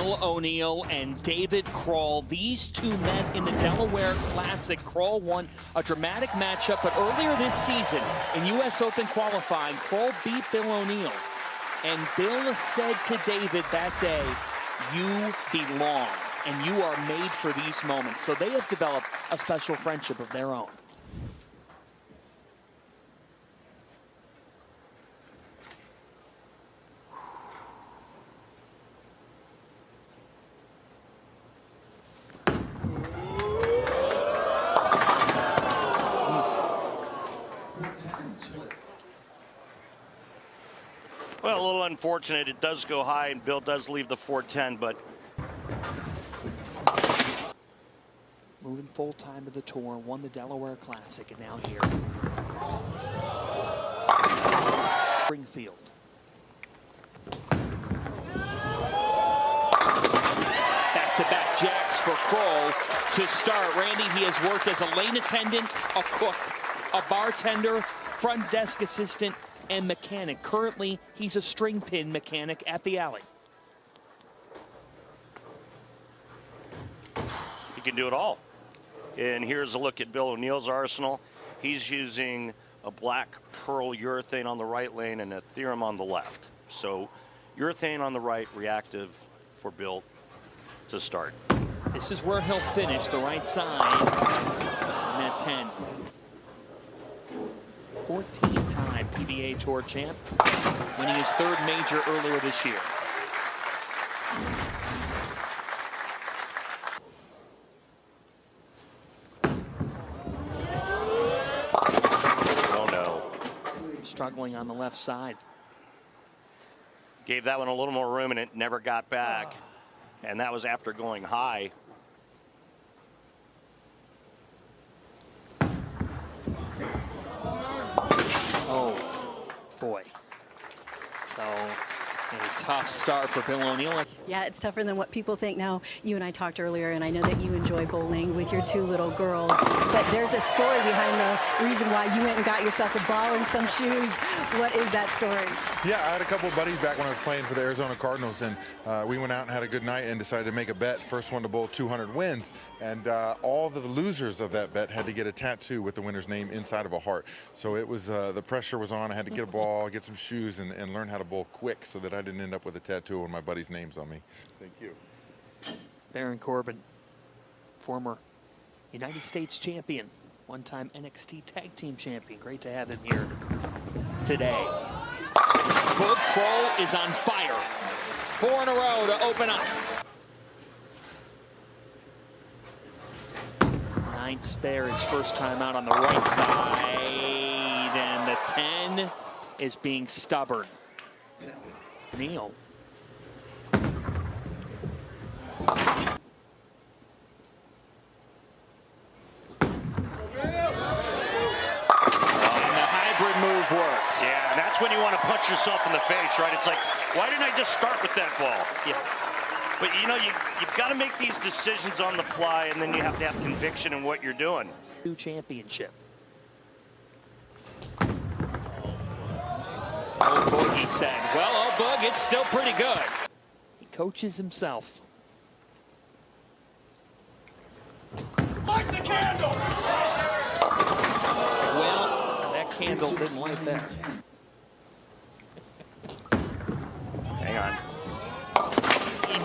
Bill O'Neill and David Croll. These two met in the Delaware Classic. Croll won a dramatic matchup, but earlier this season in U.S. Open qualifying, Croll beat Bill O'Neill. And Bill said to David that day, "You belong, and you are made for these moments." So they have developed a special friendship of their own. Well, a little unfortunate. It does go high, and Bill does leave the 410, but moving full time to the tour, won the Delaware Classic, and now here. Springfield. Back-to-back jacks for Croll to start. Randy, he has worked as a lane attendant, a cook, a bartender, front desk assistant, and mechanic. Currently, he's a string pin mechanic at the Alley. he can do it all. And here's a look at Bill O'Neill's arsenal. He's using a black pearl urethane on the right lane and a theorem on the left. So urethane on the right, reactive for Bill to start. This is where he'll finish, the right side on that 10. 14-time PBA Tour champ, winning his third major earlier this year. Oh no. Struggling on the left side. Gave that one a little more room and it never got back. And that was after going high. Oh, boy. So, a tough start for Bill O'Neill. Yeah, it's tougher than what people think. Now, you and I talked earlier, and I know that you enjoy bowling with your two little girls, but there's a story behind the reason why you went and got yourself a ball and some shoes. What is that story? Yeah, I had a couple of buddies back when I was playing for the Arizona Cardinals, and we went out and had a good night and decided to make a bet. First one to bowl 200 wins, and all the losers of that bet had to get a tattoo with the winner's name inside of a heart. So it was, the pressure was on. I had to get a ball, get some shoes, and learn how to bowl quick so that I didn't end up with a tattoo of my buddies' names on me. Thank you. Baron Corbin, former United States champion, one-time NXT Tag Team champion. Great to have him here today. Boog Croll is on fire. 4 in a row to open up. 9 spare, his first time out on the right side. And the 10 is being stubborn. Neal. Move works. Yeah, and that's when you want to punch yourself in the face, right? It's like, why didn't I just start with that ball? Yeah. But you know, you've got to make these decisions on the fly, and then you have to have conviction in what you're doing. New championship. Oh, Boog, he said. Well, oh, Boog, it's still pretty good. He coaches himself. Light the candle! Candle didn't light there. Hang on.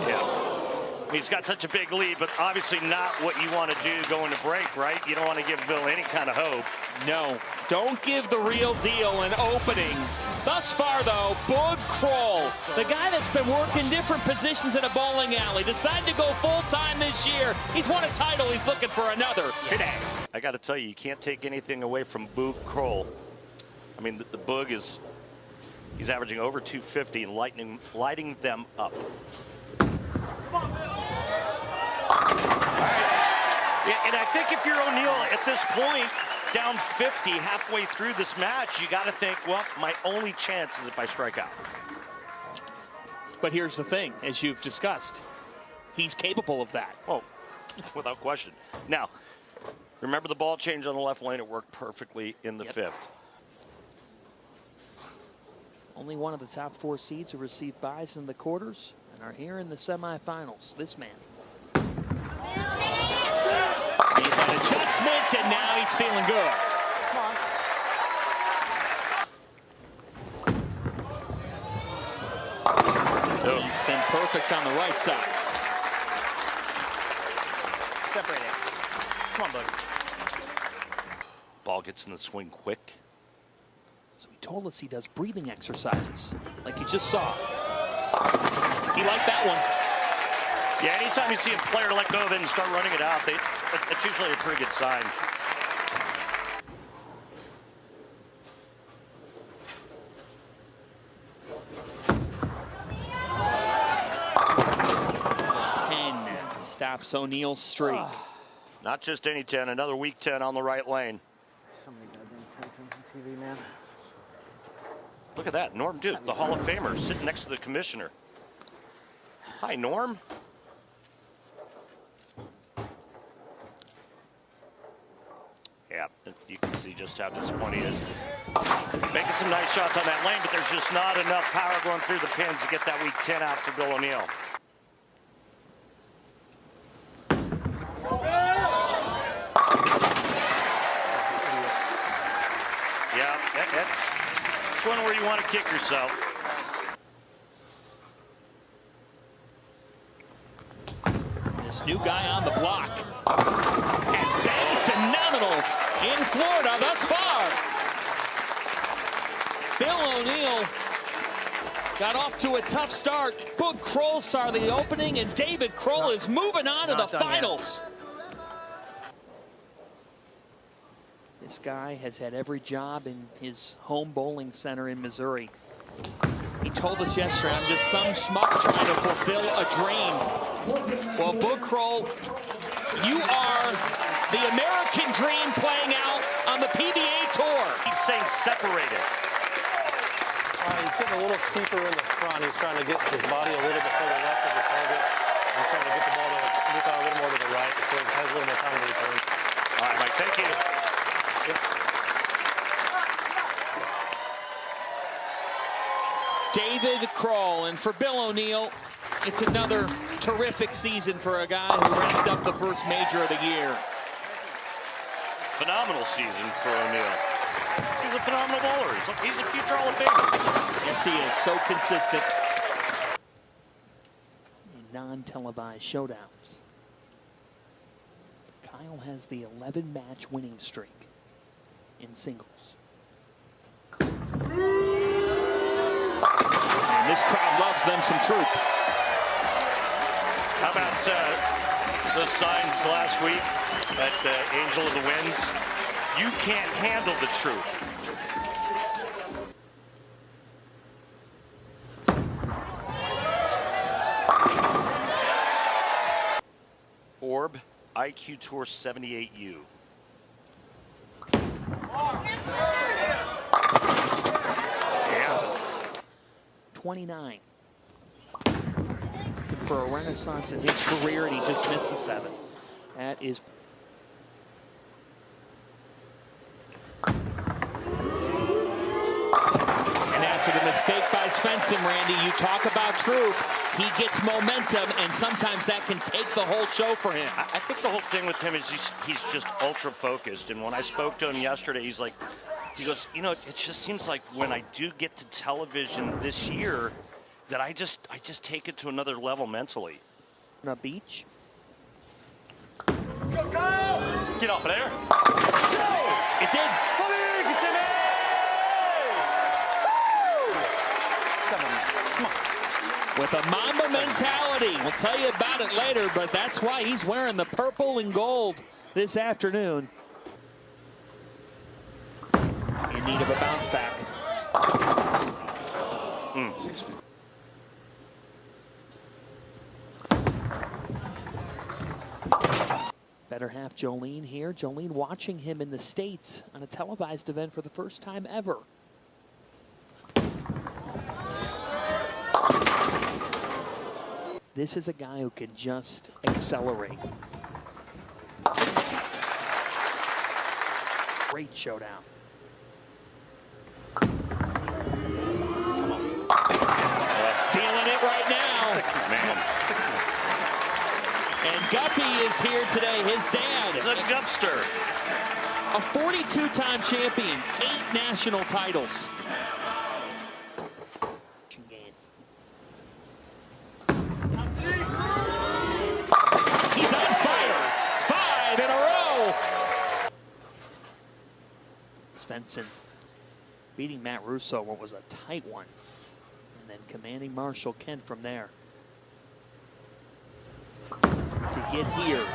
Yeah. He's got such a big lead, but obviously not what you want to do going to break, right? You don't want to give Bill any kind of hope. No, don't give the real deal an opening. Thus far, though, Boog Croll, the guy that's been working different positions in a bowling alley, decided to go full-time this year. He's won a title. He's looking for another today. I got to tell you can't take anything away from Boog Croll. I mean, the Boog he's averaging over 250 and lighting them up. All right. Yeah, and I think if you're O'Neill at this point, down 50 halfway through this match, you got to think, well, my only chance is if I strike out. But here's the thing, as you've discussed, he's capable of that. Oh, without question. Now, remember the ball change on the left lane? It worked perfectly in the fifth. Only one of the top 4 seeds who received buys in the quarters. and are here in the semifinals. This man. Made that adjustment, and now he's feeling good. Come on. He's been perfect on the right side. Separate it. Come on, buddy. Ball gets in the swing quick. So he told us he does breathing exercises, like you just saw. He liked that one. Yeah, anytime you see a player let go of it and start running it out, that's usually a pretty good sign. Stops O'Neal's streak. Not just any 10, another weak 10 on the right lane. So many goddamn 10 on TV, man. Look at that, Norm Duke, the Hall of Famer, sitting next to the commissioner. Hi, Norm. Yeah, you can see just how disappointed he is. Making some nice shots on that lane, but there's just not enough power going through the pins to get that weak 10 out for Bill O'Neal. Yeah, that's one where you want to kick yourself. This new guy on the block has been phenomenal in Florida thus far. Bill O'Neal got off to a tough start. Boog Croll saw the opening, and David Croll is moving on to the finals. This guy has had every job in his home bowling center in Missouri. He told us yesterday, I'm just some schmuck trying to fulfill a dream. Well, Boog Croll, you are the American dream playing out on the PBA Tour. He's saying separated. He's getting a little steeper in the front. He's trying to get his body a little bit further left of the target and trying to get the ball to move out a little more to the right so it has a little more time to return. All right, Mike, thank you. David Croll, and for Bill O'Neal, it's another terrific season for a guy who ranked up the first major of the year. Phenomenal season for O'Neal. He's a phenomenal bowler. He's a future Hall of Famer. Yes, he is. So consistent. In non-televised showdowns, Kyle has the 11-match winning streak in singles. And this crowd loves them some Tropp. How about those signs last week at Angel of the Winds? You can't handle the truth. Orb, IQ Tour 78U. 29. For a renaissance in his career, and he just missed the 7. That is. And after the mistake by Fenson, Randy, you talk about Tropp. He gets momentum, and sometimes that can take the whole show for him. I think the whole thing with him is he's just ultra focused. And when I spoke to him yesterday, he goes, you know, it just seems like when I do get to television this year, that I just take it to another level mentally. On a beach. Let's go, Kyle! Get off of there. It did. With a Mamba mentality. We'll tell you about it later, but that's why he's wearing the purple and gold this afternoon. In need of a bounce back. Better half Jolene here. Jolene watching him in the States on a televised event for the first time ever. This is a guy who can just accelerate. Great showdown. Feeling it right now. is here today. His dad, The Gupster. a 42-time champion, 8 national titles. He's on fire. 5 in a row. Fenson beating Matt Russo, what was a tight one. And then commanding Marshall Kent from there. To get here.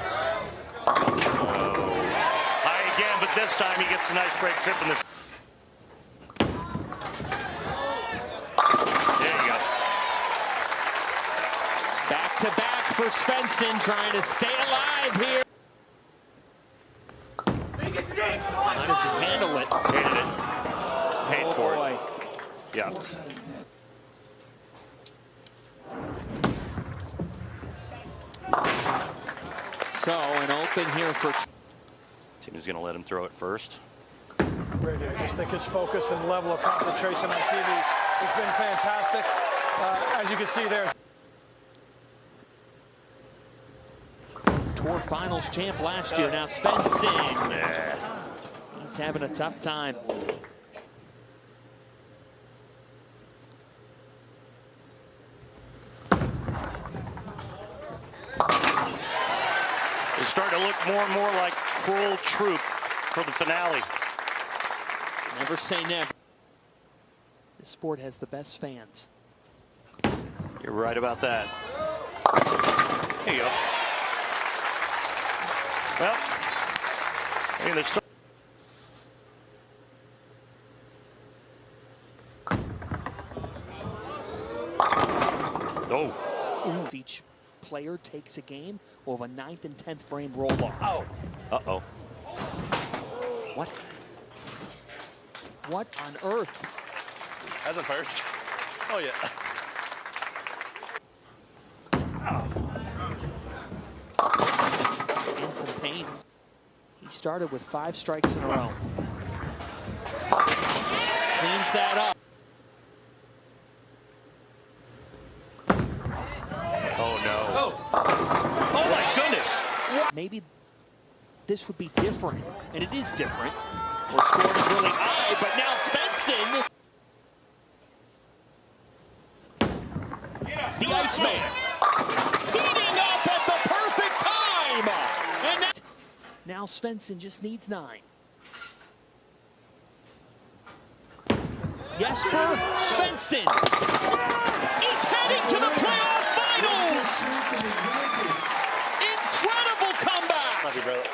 High again, but this time he gets a nice break trip in this. There you go. Back to back for Fenson, trying to stay alive here. How does he handle it? Hated it. Paid Oh for boy. it. Yeah. So an open here for. Team is going to let him throw it first. Brady, I just think his focus and level of concentration on TV has been fantastic. As you can see there. Tour Finals champ last year. Now Fenson. He's having a tough time. It's starting to look more and more like Croll Tropp for the finale. Never say never. This sport has the best fans. You're right about that. There you go. Well, I mean, there's still. Oh. If each player takes a game, we'll have a 9th and 10th frame roll-off. Oh. Uh-oh. What? What on earth? That's a first. Oh, yeah. In some pain. He started with 5 strikes in a row. Cleans that up. Oh, no. Oh, my goodness. Maybe this would be different, and it is different. We're scoring really high, but now Fenson. The Iceman. Heating up at the perfect time. And that, now Fenson just needs 9. Jesper Svensson is heading to the playoff finals. Incredible comeback. Love you, brother.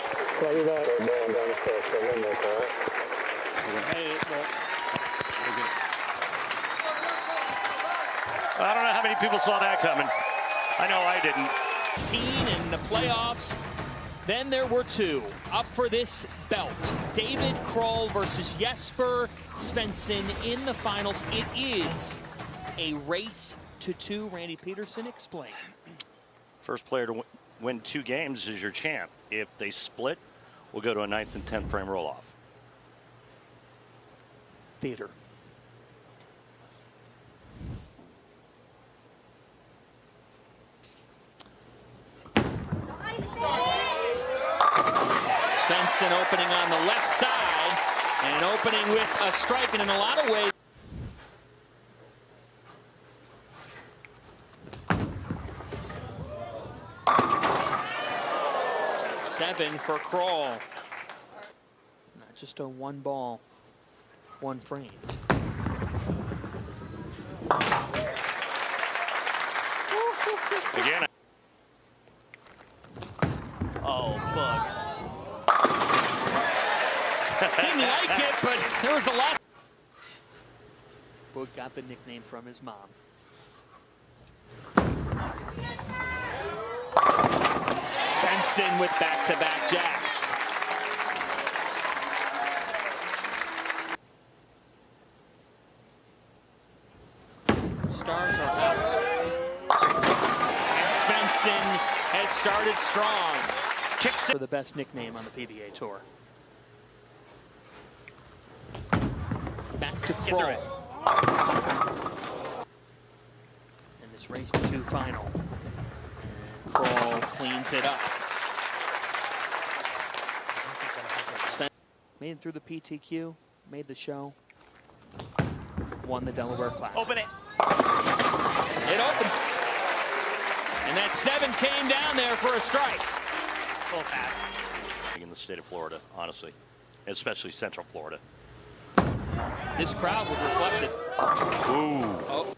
I don't know how many people saw that coming. I know I didn't. In the playoffs. Then there were 2 up for this belt. David Croll versus Jesper Svensson in the finals. It is a race to 2. Randy Peterson, explain. First player to win 2 games is your champ. If they split, we'll go to a 9th and 10th frame roll-off. Theater. Fenson opening on the left side and opening with a strike, and in a lot of ways. Seven for Croll. Not just a 1 ball, 1 frame. Again. Oh, bug. Didn't like it, but there was a lot. Boog got the nickname from his mom. Fenson with back-to-back jacks. Stars are out. And Fenson has started strong. Kicks it for the best nickname on the PBA Tour. Back to Croll. And this race to 2 final. Croll cleans it up. Made it through the PTQ, made the show, won the Delaware Classic. Open it. It opened. And that 7 came down there for a strike. Full pass. In the state of Florida, honestly, especially Central Florida. This crowd would reflect it. Ooh. Oh.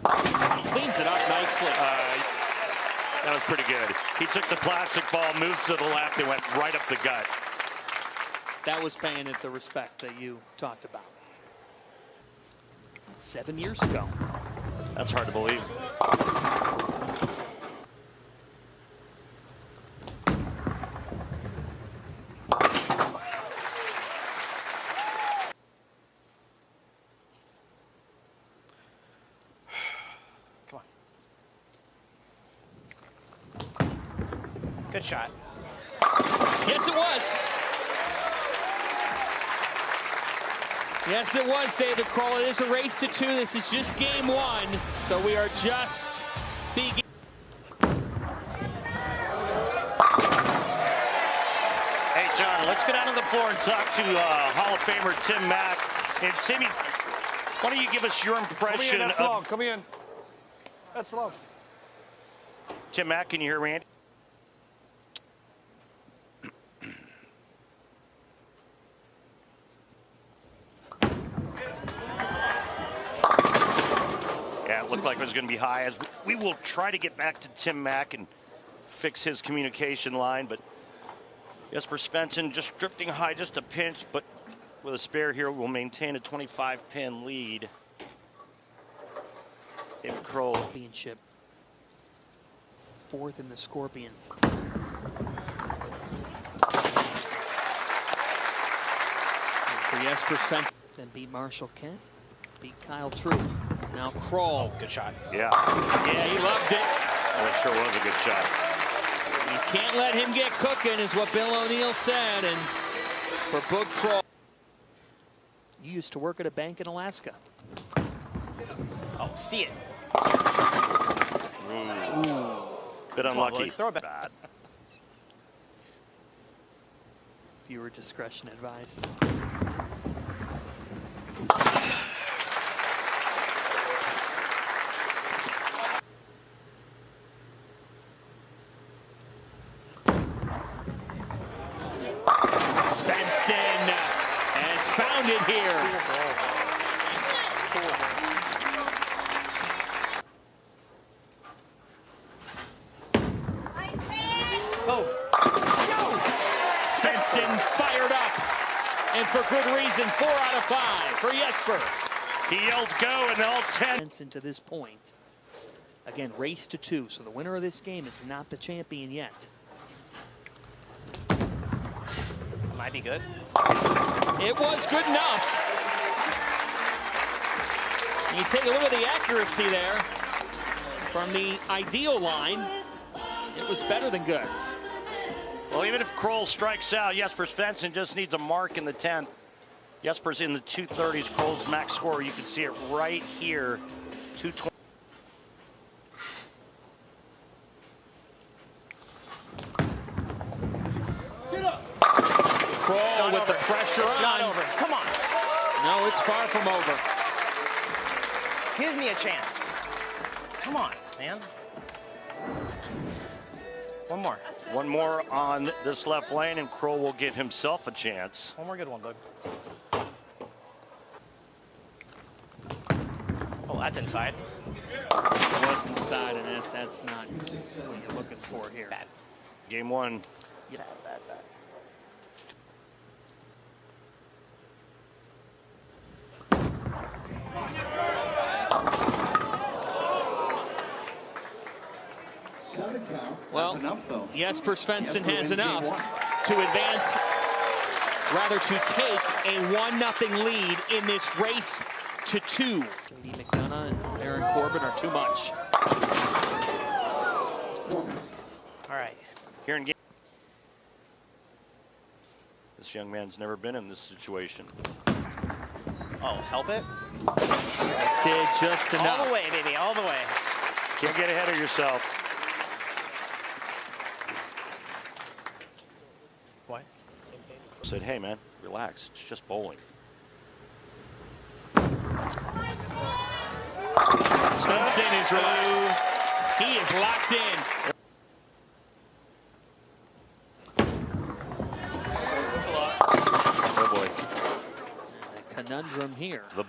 Cleans it up nicely. That was pretty good. He took the plastic ball, moved to the left, and went right up the gut. That was paying it the respect that you talked about. 7 years ago. That's hard to believe. Come on. Good shot. Yes, it was. Yes, it was, David Croll. It is a race to 2. This is just game 1, so we are just beginning. Hey, John, let's get out on the floor and talk to Hall of Famer Tim Mack. And Timmy, why don't you give us your impression That's of... long. Come in. That's long. Tim Mack, can you hear Randy? Yeah, it looked like it was going to be high. As we will try to get back to Tim Mack and fix his communication line, but Jesper Fenson just drifting high, just a pinch, but with a spare here, we'll maintain a 25-pin lead. David Croll. Championship. 4th in the Scorpion. For Jesper Fenson, then beat Marshall Kent, beat Kyle Tropp. Now Croll. Good shot. Yeah. Yeah, he loved it. That sure was a good shot. You can't let him get cooking, is what Bill O'Neill said. And for Boog Croll, you used to work at a bank in Alaska. Oh, see it. Ooh. Bit unlucky. Throw it back. Viewer discretion advised. Fenson has found it here. Oh. Fenson fired up, and for good reason. 4 out of 5 for Jesper. He yelled go, and all 10. Fenson to this point. Again, race to 2, so the winner of this game is not the champion yet. Might be good. It was good enough. You take a look at the accuracy there from the ideal line. It was better than good. Well, even if Croll strikes out, Jesper Fenson just needs a mark in the 10th. Jesper's in the 230s. Kroll's max score, you can see it right here, 220. Croll with over. the pressure It's on. not over. Come on. No, it's far from over. Give me a chance. Come on, man. One more. One more on this left lane, and Croll will give himself a chance. One more good one, bud. Oh, that's inside. It was inside, and that's not what you're looking for here. Bad. Game 1. Bad, bad, bad. Well, Jesper Fenson has enough to advance, rather to take a 1-0 lead in this race to 2. J.D. McDonough and Aaron Corbin are too much. All right. Here in game. This young man's never been in this situation. Oh, help it. Did just enough. All the way, baby, all the way. Can't get ahead of yourself. Said, hey man, relax, it's just bowling. Fenson is relaxed. He is locked in. Oh boy. A conundrum here. The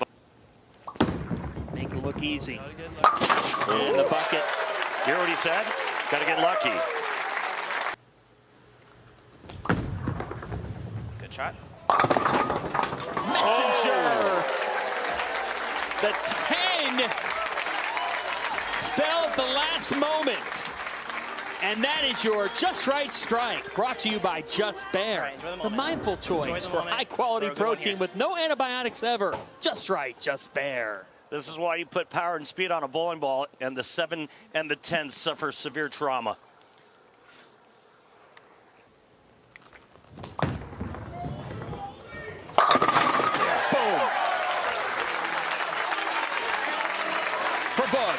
Make it look easy. And the bucket. Hear what he said? Got to get lucky. Good shot. Messenger. The 10 fell at the last moment. And that is your Just Right strike, brought to you by Just Bear. Right, enjoy the the moment. mindful choice the for moment. high-quality Throw a good one protein here. with no antibiotics ever. Just Right, Just Bear. This is why you put power and speed on a bowling ball, and the 7 and the 10 suffer severe trauma. Boom. For Bug.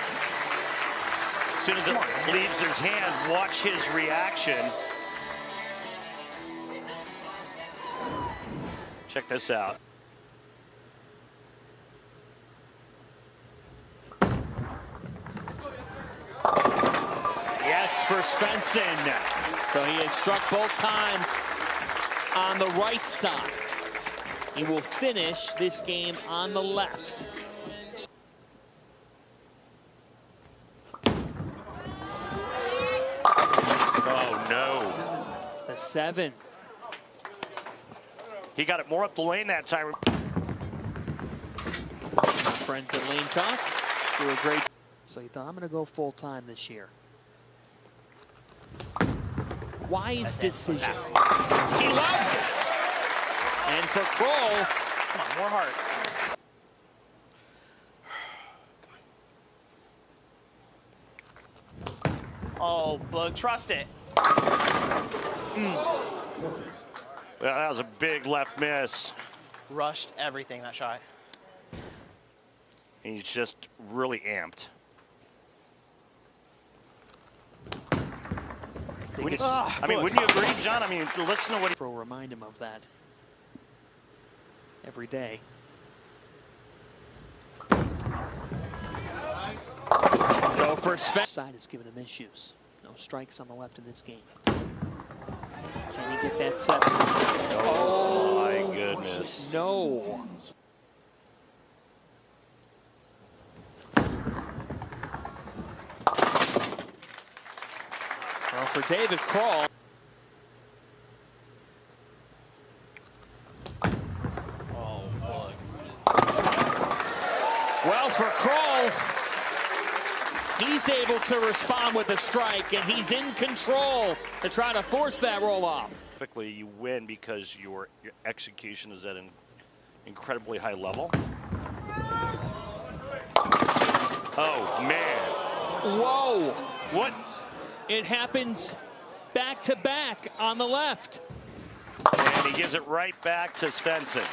As soon as it leaves his hand, watch his reaction. Check this out. Yes, for Fenson. So he has struck both times on the right side. He will finish this game on the left. Oh no. The 7. He got it more up the lane that time. Friends at Lane Talk do a great. So he thought, I'm going to go full time this year. Wise decision. He loved it. And for Croll, Come on, more heart. Oh, Bug, trust it. Well, that was a big left miss. Rushed everything, that shot. He's just really amped. biggest I mean, wouldn't you agree, John? I mean, listen to what he... will remind him of that every day. So for Sven, side is giving him issues. No strikes on the left in this game. Can he get that set? Oh my goodness. No. Well, for David Croll. Oh, Bug. Well, for Croll, he's able to respond with a strike, and he's in control to try to force that roll off. Typically, you win because your execution is at an incredibly high level. Oh, man. Whoa. What? It happens back to back on the left. And he gives it right back to Fenson.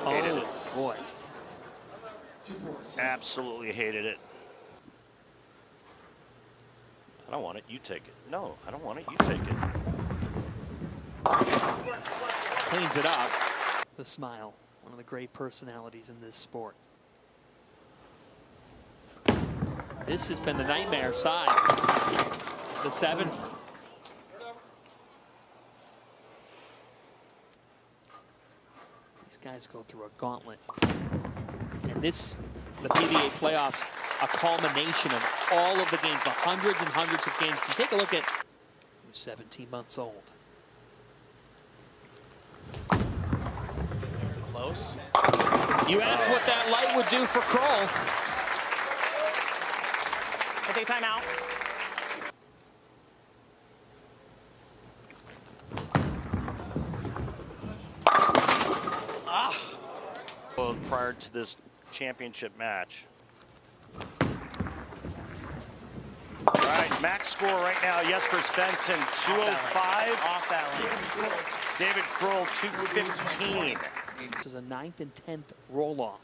Hated it. Boy. Absolutely hated it. I don't want it, you take it. No, I don't want it, you take it. Cleans it up. The smile, one of the great personalities in this sport. This has been the nightmare side. The 7. These guys go through a gauntlet. And this, the PBA playoffs, a culmination of all of the games, the hundreds and hundreds of games. You take a look at, he was 17 months old. Close. You asked what that light would do for Croll. We'll take time out. Well, prior to this championship match. All right, max score right now, Jesper Fenson, 205. Off that lane. David Croll, 215. This is a 9th and 10th roll-off.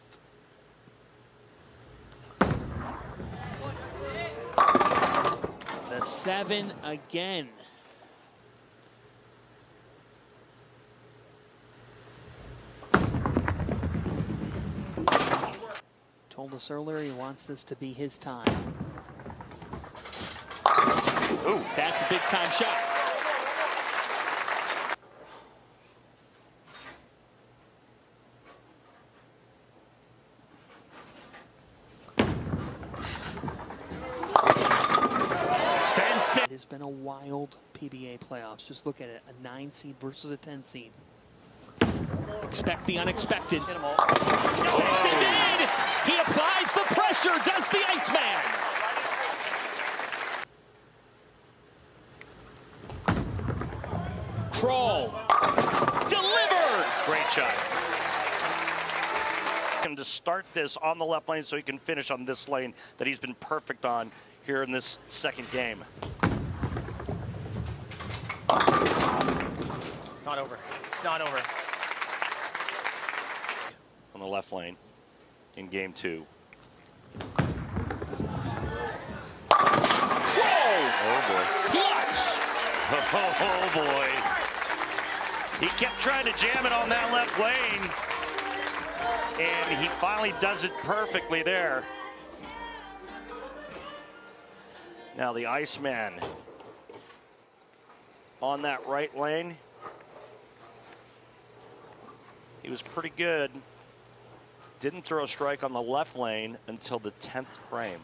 The 7 again. Told us earlier he wants this to be his time. Ooh, that's a big time shot. Fenson. It has been a wild PBA playoffs. Just look at it, a 9 seed versus a 10 seed. Expect the unexpected. Fenson did! He applies the pressure, does the Iceman. Croll delivers! great shot. Him to start this on the left lane so he can finish on this lane that he's been perfect on here in this second game. It's not over. It's not over. On the left lane in game 2. Croll! Oh boy. Clutch! Oh boy. He kept trying to jam it on that left lane. And he finally does it perfectly there. Now the Iceman on that right lane. He was pretty good. Didn't throw a strike on the left lane until the 10th frame.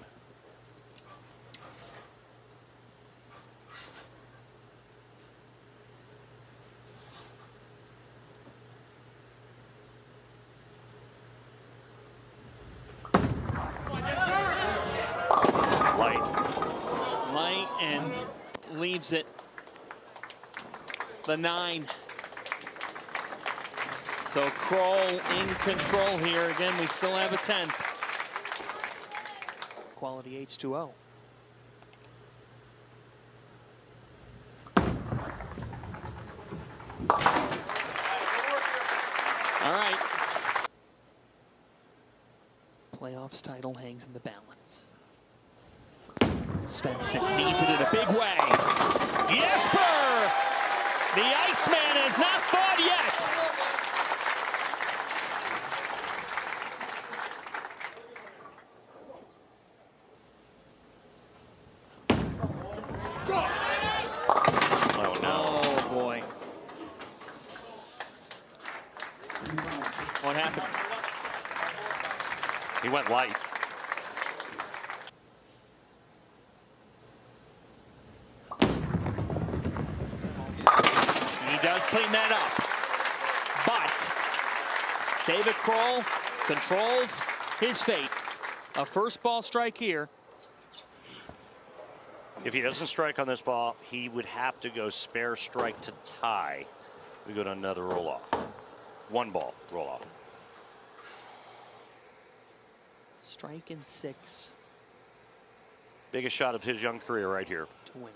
Light and leaves it. The 9. So Croll in control here. Again, we still have a 10. Quality H2O. All right. Playoffs title hangs in the balance. Fenson needs it in a big way. Jesper! The Iceman has not thawed yet. Oh no. Oh boy. What happened? He went light. He does clean that up. But David Croll controls his fate. A first ball strike here. If he doesn't strike on this ball, he would have to go spare strike to tie. We go to another roll off. 1 ball roll off. Strike in 6 Biggest shot of his young career right here. to win it.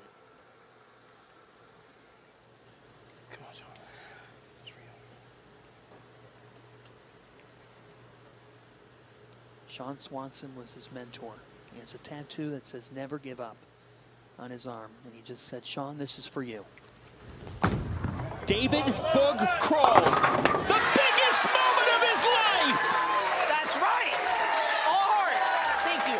Come on, Sean. This is real. Sean Swanson was his mentor. He has a tattoo that says never give up on his arm. And he just said, Sean, this is for you. David Boog Croll. The biggest moment of his life. That's right. All heart. Thank you.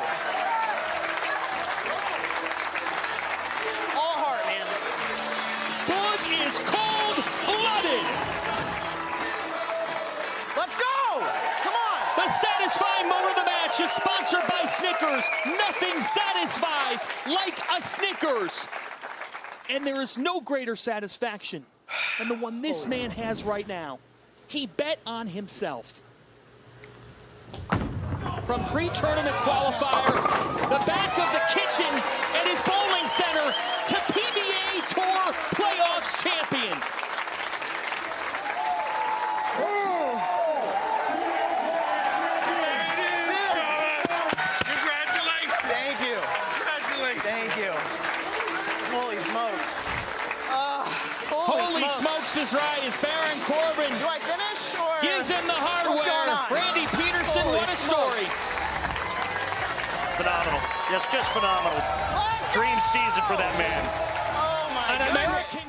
All heart, man. Boog is cold-blooded. Let's go. Come on. The satisfying moment of the match is sponsored by Snickers. Nothing satisfies like a Snickers. And there is no greater satisfaction than the one this man has right now. He bet on himself. From pre-tournament qualifier, the back of the kitchen at his bowling center, to PBA Tour Playoffs champion. Thank you. Thank you. Holy smokes. Holy smokes is right as Baron Corbin Do I finish or? gives him the hardware. What's going on? Randy Peterson, Holy what a smokes. story. Phenomenal. That's just phenomenal. Dream season for that man. Oh my An goodness. American